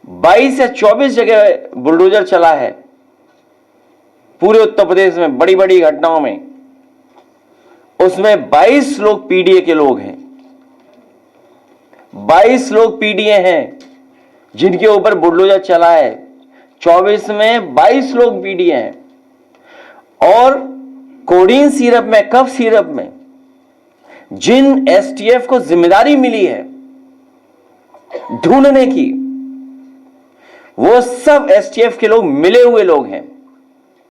22 या 24 जगह बुलडोजर चला है पूरे उत्तर प्रदेश में बड़ी बड़ी घटनाओं में। उसमें 22 लोग पीडीए के लोग हैं, 22 लोग पीडीए हैं जिनके ऊपर बुलडोजर चला है। 24 में 22 लोग पीडीए हैं। और कोडीन सिरप में, कफ सिरप में जिन एसटीएफ को जिम्मेदारी मिली है ढूंढने की, वो सब एसटीएफ के लोग मिले हुए लोग हैं।